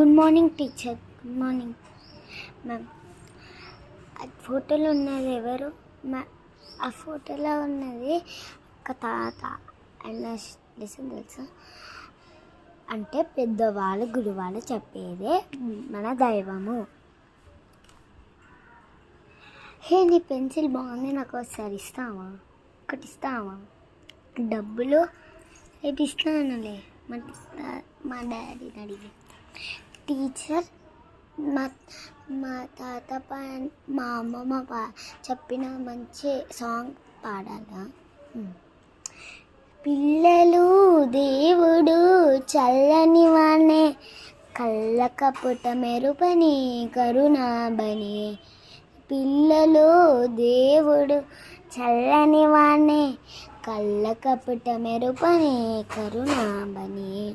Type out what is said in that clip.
Good morning teacher. Good morning ma'am. ఆ ఫోటోలో ఉన్నది ఎవరు మ్యామ్? ఆ ఫోటోలో ఉన్నది ఒక తాత. ఆయన లెసన్ తెలుసా? అంటే పెద్దవాళ్ళు గురువాళ్ళు చెప్పేదే మన దైవము. హే, నీ పెన్సిల్ బాగుంది, నాకు ఒకసారి ఇస్తావా? ఒకటి ఇస్తావా? డబ్బులు రేపు ఇస్తానులే. మా డాడీని అడిగి. టీచర్, మా మా తాత మా అమ్మమ్మ చెప్పిన మంచి సాంగ్ పాడాలా? పిల్లలు దేవుడు చల్లని వాణ్ణే, కళ్ళ కపుట మెరుపని కరుణాబని. పిల్లలు దేవుడు చల్లని వాణ్ణే, కళ్ళ కపుట మెరుపని కరుణాబని.